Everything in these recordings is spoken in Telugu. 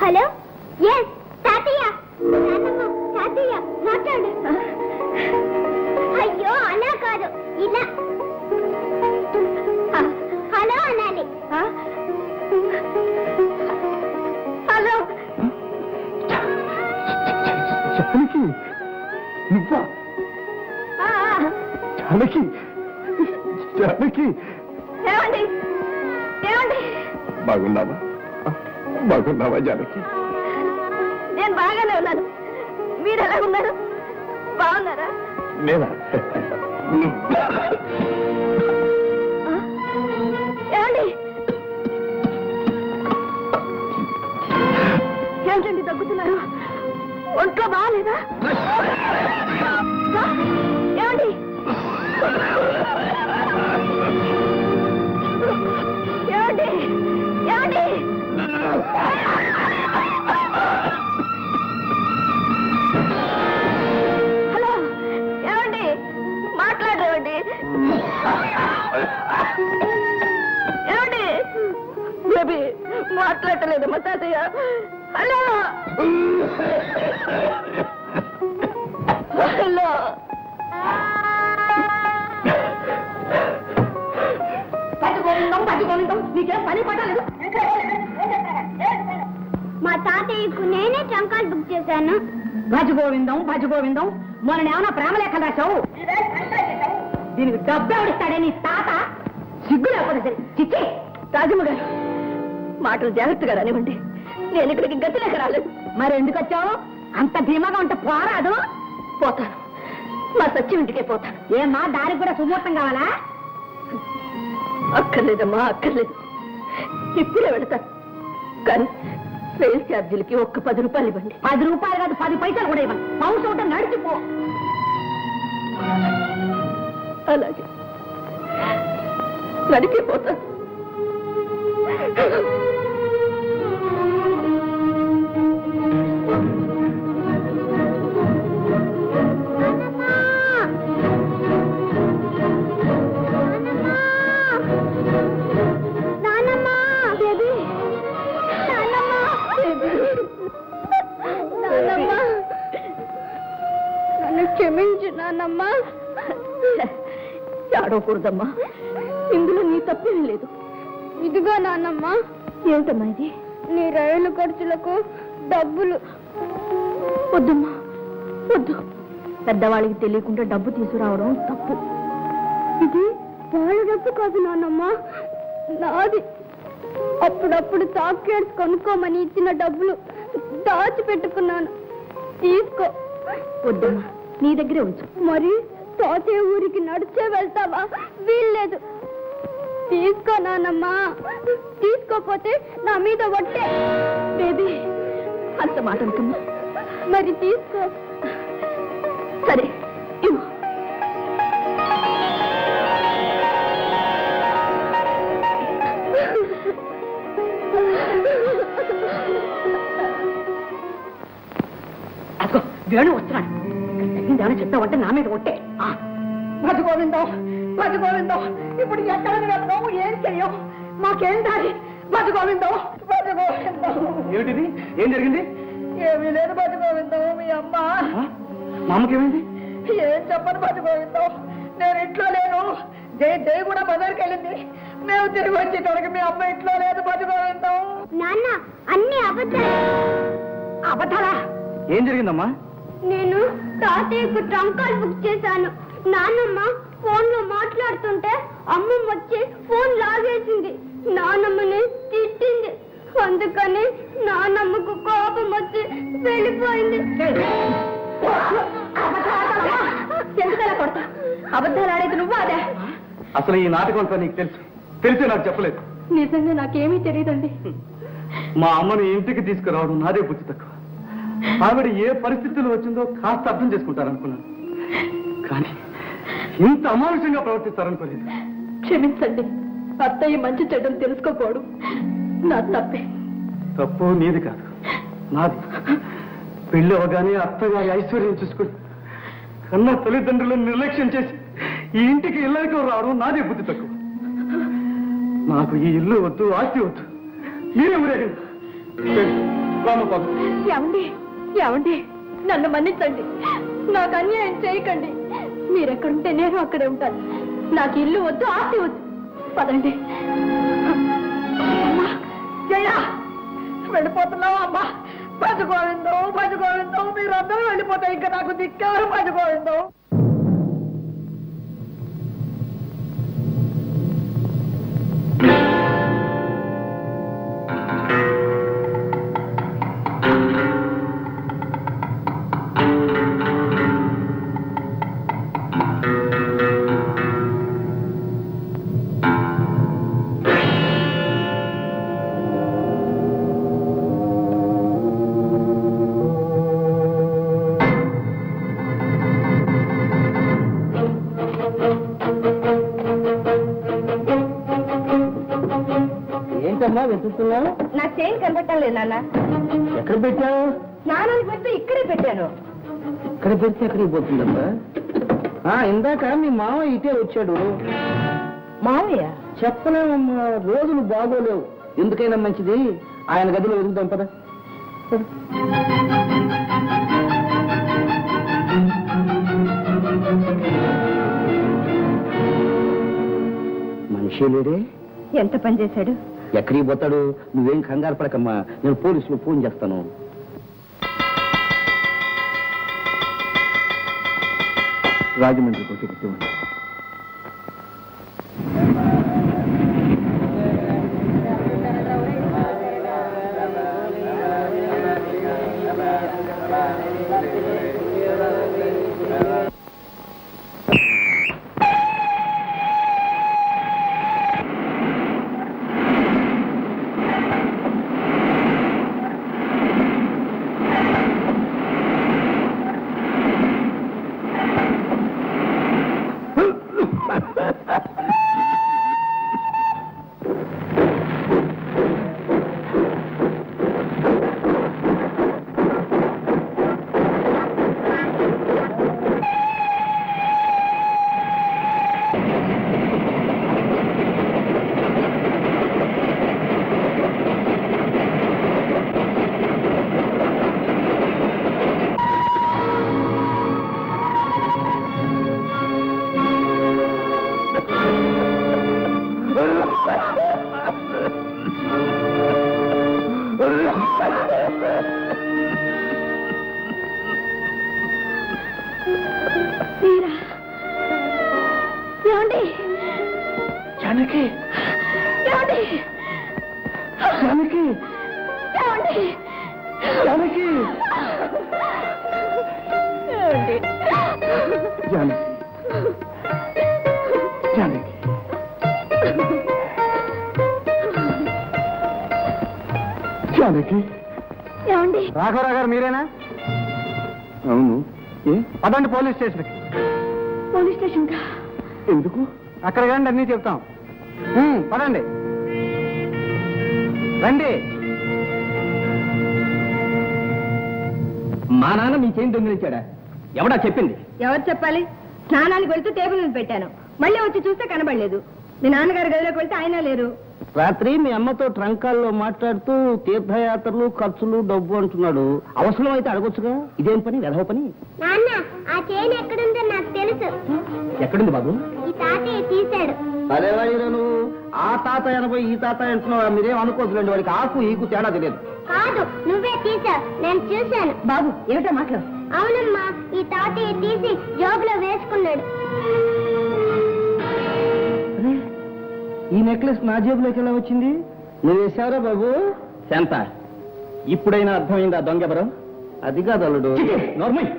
హలో ఎస్ తాతయ్య తాతయ్య మాట్లాడు. అయ్యో అలా కాదు ఇలా హలో అనాలి. హలో జానకి నువ్వా? జానకి జానకి ఏమండి ఏమండి బాగున్నావా? బాగున్నావా జానకి? నేను బాగానే ఉన్నాను. మీరు ఎలా ఉన్నారు? బాగున్నారా? నేనా? ఏమండి ఏంటండి దగ్గుతున్నారు? ఒంట్లో బాగాలేదా? ఏమండి ఏమండి ఏమండి హలో ఏమండి మాట్లాడేవండి. ఏమండి బేబీ మాట్లాడలేదమ్మా తాతయ్య. హలో హలో నీకేం పని పడలేదు. మా తాతయ్యకు నేనే ట్రంకాలు బుక్ చేశాను. భజగోవిందం భజగోవిందం. మొన్న ఏమన్నా ప్రేమలేఖలు రాశావు? దీనికి డబ్బు ఎవడిస్తాడే నీ తాత? సిగ్గు లేకపోతే సరే. చిచ్చి రాజమ్మ గారు మాటలు జాగ్రత్తగా రానివ్వండి. నేను ఇక్కడికి గతి లేక రాలేదు. మరి ఎందుకు వచ్చావు? అంత ధీమాగా ఉంటే పోరాదు. పోతాను, మా సత్యం ఇంటికే పోతాను. ఏమా దానికి కూడా సుమూర్తం కావాలా? అక్కర్లేదమ్మా అక్కర్లేదు, ఇప్పుడే వెళతాను. కానీ రైలు ఛార్జీలకి ఒక్క 10 రూపాయలు ఇవ్వండి. 10 రూపాయలు కాదు 10 పైసలు కూడా ఇవ్వండి. పౌస ఉంటే నడిచిపో. అలాగే నడిచిపోతాను. క్షమించు నాన్నమ్మా. ఆడకూడదమ్మా, ఇందులో నీ తప్పేమీ లేదు. ఇదిగో నాన్నమ్మా. ఏమిటమ్మా ఇది? నీ రైలు ఖర్చులకు డబ్బులు. వద్దమ్మా వద్దు. పెద్దవాళ్ళకి తెలియకుండా డబ్బు తీసుకురావడం తప్పు. ఇది వాళ్ళ డబ్బు కాదు నాన్నమ్మా, నాది. అప్పుడప్పుడు చాక్లెట్స్ కొనుక్కోమని ఇచ్చిన డబ్బులు దాచిపెట్టుకున్నాను. తీసుకో. వద్దమ్మా, నీ దగ్గరే ఉంచు. మరి తాతయ్య ఊరికి నడిచే వెళ్తావా? వీల్లేదు. తీసుకో నాన్నమ్మా. తీసుకోపోతే నా మీద ఒట్టే. బేబీ అంత మాట అనుకున్నా. మరి తీసుకో. సరే ఇవ్వు. అదిగో వేణు వస్తున్నాడు. ఏమైనా చెప్పావంటే నా మీద ఒట్టే. భజగోవిందం భజగోవిందం. ఇప్పుడు ఎక్కడికి వెళ్దాం? ఏం చెయ్యం? మాకేం దారి? భజగోవిందం భజగోవిందం. ఏమిటిది? ఏం జరిగింది? ఏమీ లేదు భజగోవిందం. మీ అమ్మ. మా అమ్మకి ఏమైంది? ఏం చెప్పను భజగోవిందం. నేను ఇంట్లో లేను. జై కూడా బజార్కి వెళ్ళింది. మేము తిరిగి వచ్చేటోడికి మీ అమ్మ ఇంట్లో లేదు భజగోవిందం. నాన్న అన్ని అబద్ధాలా? ఏం జరిగిందమ్మా? నేను తాతయ్యకు ట్రంకాలు బుక్ చేశాను. నాన్నమ్మ ఫోన్ లో మాట్లాడుతుంటే అమ్మమ్మ వచ్చి ఫోన్ లాగేసింది. నాన్నమ్మని తిట్టింది. అందుకని నాన్నమ్మకు కోపం వచ్చి వెళ్ళిపోయింది. ఎందుకలా కొడతా? అబద్ధాలు ఆడేది నువ్వు అదే? అసలు ఈ నాటకం అంతా నీకు తెలిసే నాకు చెప్పలేదు. నిజంగా నాకేమీ తెలియదండి. మా అమ్మను ఇంటికి తీసుకురావడం నాదే బుద్ధి తక్కువ. ఆవిడ ఏ పరిస్థితుల్లో వచ్చిందో కాస్త అర్థం చేసుకుంటారనుకున్నాను, కానీ ఇంత అమానుషంగా ప్రవర్తిస్తారనుకోలేదు. క్షమించండి, అత్తయ్య మంచి చెడ్డలు తెలుసుకోపోవడం నా తప్పే. తప్పు నీది కాదు, నాది. పెళ్లి అవగానే అత్తగారి ఐశ్వర్యం చూసుకుని కన్న తల్లిదండ్రులను నిర్లక్ష్యం చేసి ఈ ఇంటికి ఇళ్ళకి రావడం నాదే బుద్ధి తక్కువ. నాకు ఈ ఇల్లు వద్దు, ఆస్తి వద్దు. మీరే ఊరేగండి. ఏమండి ఏమండి నన్ను మన్నించండి, నాకు అన్యాయం చేయకండి. మీరెక్కడుంటే నేను అక్కడే ఉంటాను. నాకు ఇల్లు వద్దు, ఆస్తి వద్దు. పదండి. అమ్మా జయ, వెళ్ళిపోతున్నావు అమ్మా. భజ గోవిందం, మీరందరూ వెళ్ళిపోతే ఇంకా నాకు దిక్కెవరు? భజ గోవిందం. ఏంటమ్మా వెతుకుతున్నావు? నా చైన్ కనబట్టం లేదు నాన్న. ఎక్కడ పెట్టావు? స్నానానికి పెడితే ఇక్కడే పెట్టాను. ఇక్కడ పెడితే ఎక్కడికి పోతుందమ్మా? ఇందాక మీ మామ ఇటే వచ్చాడు. మావయ్య? చెప్పలేమమ్మా, రోజులు బాగోలేవు. ఎందుకైనా మంచిది ఆయన గదిలో వెతుకుతాం పద. మనిషి లేడే. ఎంత పని చేశాడు? ఎక్కడికి పోతాడు? నువ్వేం కంగారు పడకమ్మా, నేను పోలీసులు ఫోన్ చేస్తాను. రాజమండ్రి పోటీ పెట్టి ఏమండి? జానకి, ఏమండి? జానకి, ఏమండి? జానకి, ఏమండి? జానకి, జానకి, జానకి. ఏమండి? రాఘవరావు గారు మీరేనా? అవును. పదండి పోలీస్ స్టేషన్కి. పోలీస్ స్టేషన్ కా? ఎందుకు? అక్కడ కానీ అన్నీ చెప్తాం. పదండి, రండి. మా నాన్న మీ చేయి దొంగిలించాడా? ఎవడా చెప్పింది? ఎవరు చెప్పాలి? స్నానానికి వెళ్తూ టేబుల్ మీద పెట్టాను. మళ్ళీ వచ్చి చూస్తే కనబడలేదు. మీ నాన్నగారి గదిలోకి వెళ్తే ఆయన లేరు. రాత్రి మీ అమ్మతో ట్రంకాల్లో మాట్లాడుతూ తీర్థయాత్రలు, ఖర్చులు, డబ్బు అంటున్నాడు. అవసరం అయితే అడగొచ్చుగా. ఇదేం పని? వెధవ పని. నాన్న, ఆ చైన్ ఎక్కడుందో నాకు తెలుసు. ఎక్కడుంది బాబు? ఈ తాతయ్య తీశాడు. అదేవాడిరా నువ్వు? ఆ తాత ఎనభై, ఈ తాత అంటున్నావు. మీరేం అనుకోవద్దులేండి, వాడికి ఆకు ఈకు తేడా తెలియదు. కాదు, నువ్వే తీశావు, నేను చూశాను. బాబు ఏమిటో మాటలు? అవునమ్మా, ఈ తాతయ్య తీసి జోబులో వేసుకున్నాడు. ఈ నెక్లెస్ నా జేబులోకి ఎలా వచ్చింది? నువ్వు వేసావురా బాబు? శాంత, ఇప్పుడైనా అర్థమైందా దొంగెవరో? అది కాదు అల్లుడు. నార్మల్,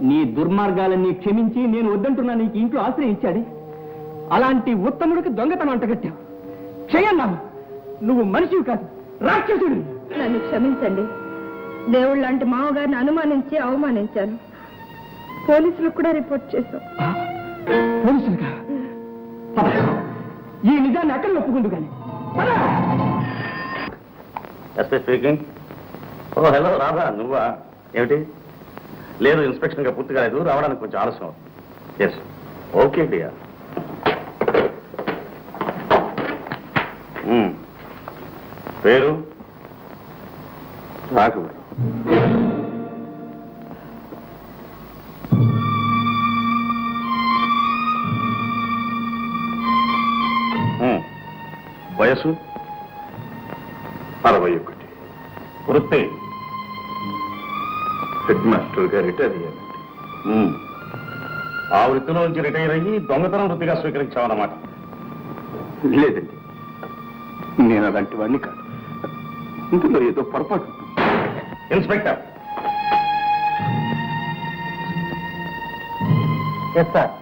నీ దుర్మార్గాలన్నీ క్షమించి నేను వద్దంటున్నా నీకు ఇంట్లో ఆశ్రయం ఇచ్చాడు. అలాంటి ఉత్తముడికి దొంగతనం అంటగట్టావు. క్షయన్నావు. నువ్వు మనిషివి కాదు, రాక్షసుడు. నన్ను క్షమించండి. దేవుళ్ళ లాంటి మామగారిని అనుమానించి అవమానించాను. పోలీసులకు కూడా రిపోర్ట్ చేశాం. పోలీసులుగా? ఈ నిజాన్ని అక్కడ ఒప్పుకుందు కానీ. SP speaking. Oh hello Radha, నువ్వా? ఏమిటి? లేదు, ఇన్స్పెక్షన్ గా పూర్తి కాలేదు, రావడానికి కొంచెం ఆలస్యం అవుతుంది. Yes, okay dear. పేరు? రాఘవరావు. వయసు 61. వృత్తి హెడ్ మాస్టర్గా రిటైర్ అయ్యానండి. ఆ వృత్తిలో నుంచి రిటైర్ అయ్యి దొంగతనం వృత్తిగా స్వీకరించామన్నమాట. లేదండి, నేను అలాంటి వాడిని కాదు. ఇందులో ఏదో పొరపాటు. ఇన్స్పెక్టర్. Yes sir.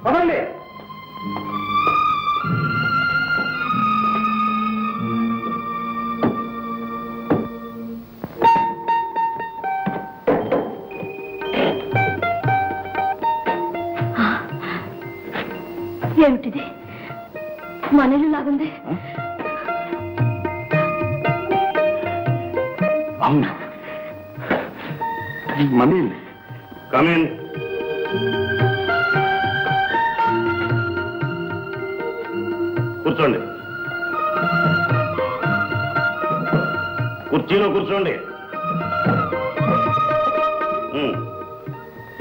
పదండి. ఏమిటిది? మనలు లాగుంది. అవును, మనీ. కమిన్. కూర్చోండి. కుర్చీలో కూర్చోండి.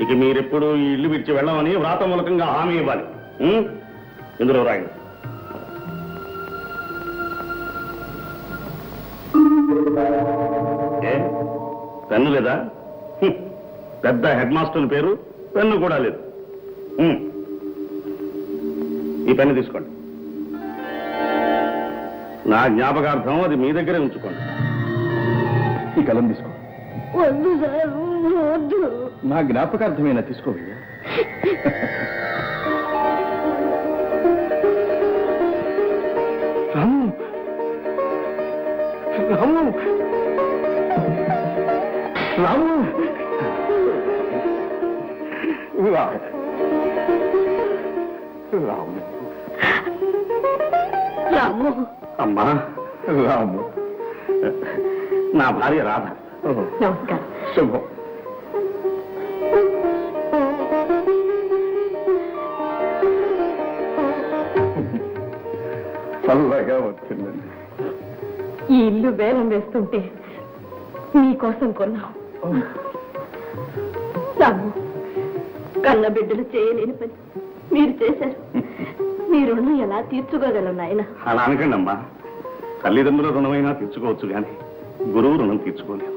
ఇక మీరెప్పుడు ఈ ఇల్లు విడిచి వెళ్ళమని వ్రాత మూలకంగా హామీ ఇవ్వాలి. ఇందులో రాయండి. పెన్ను లేదా? పెద్ద హెడ్ మాస్టర్ పేరు, పెన్ను కూడా లేదు. ఈ పెన్ను తీసుకోండి. నా జ్ఞాపకార్థం అది మీ దగ్గరే ఉంచుకోండి. ఈ కలం తీసుకో. వద్దు సార్, వద్దు. నా జ్ఞాపకార్థమైనా తీసుకోవయ్యా. రాము, రాము, రాము, రాము, రాము. అమ్మా. రాము. నా భార్య రాధ. నమస్కారం. శుభం. చల్లగా వచ్చిందండి. ఈ ఇల్లు వేలం వేస్తుంటే మీకోసం కొన్నాం. రాము, కన్న బిడ్డలు చేయలేని పని మీరు చేశారు. మీ రుణం ఎలా తీర్చుకోగలరు నాయన? అలా అనకండి అమ్మా. తల్లిదండ్రుల రుణమైనా తీర్చుకోవచ్చు కానీ గురువు రుణం తీర్చుకోలేదు.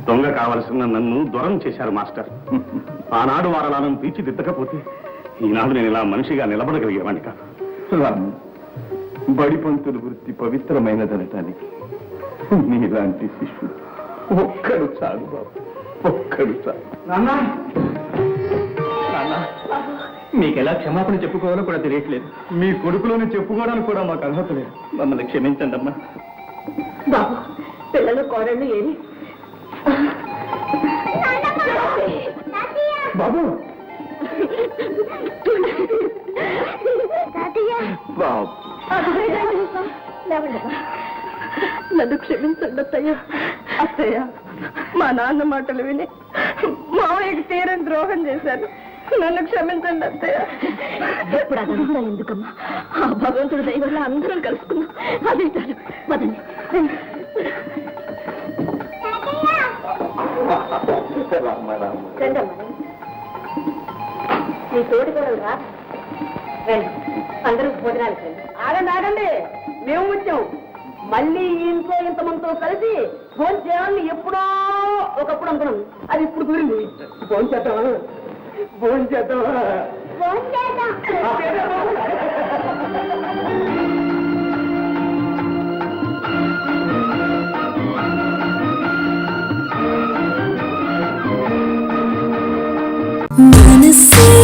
దొంగ కావలసిన నన్ను దూరం చేశారు మాస్టర్. ఆనాడు వారలాలను తీర్చిదిద్దకపోతే ఈనాడు నేను ఇలా మనిషిగా నిలబడగలిగేవాడిని కాదు. రాము, బడి పంతుల వృత్తి పవిత్రమైనదనటానికి నీలాంటి శిష్యుడు ఒక్కడు చాలు బాబు, ఒక్కడు చాలు. నాన్న, మీకెలా క్షమాపణ చెప్పుకోవాలో కూడా తెలియట్లేదు. మీ కొడుకులోని చెప్పుకోవడానికి కూడా మాకు అర్హత లేదు. మమ్మల్ని క్షమించండి అమ్మా. బాబు, పిల్లలు కోడళ్ళు ఏరి బాబు, బాబు, నన్ను క్షమించండి అత్తయ్య. అత్తయ్య, మా నాన్న మాటలు విని మావయ్యకి తీరని ద్రోహం చేశాను. నన్ను క్షమించండి అత్తయ్య. ఇప్పుడు అదంతా ఎందుకమ్మా? ఆ భగవంతుడి దయ వల్ల అందరం కలుసుకున్నాం. అదే చాలు. పదండి. మీ తోటి కూడా రా. రండి, అందరూ భోజనానికి రండి. ఆగండి, ఆగండి, మేము వచ్చాం. మళ్ళీ ఈ ఇంట్లో ఇంతమందితో కలిసి ఫోన్ చేయాలని ఎప్పుడో ఒకప్పుడు అనుకున్నాం. అది ఇప్పుడు కుదిరింది. ఫోన్ చేద్దామా? ఫోన్ చేద్దామా? మనసే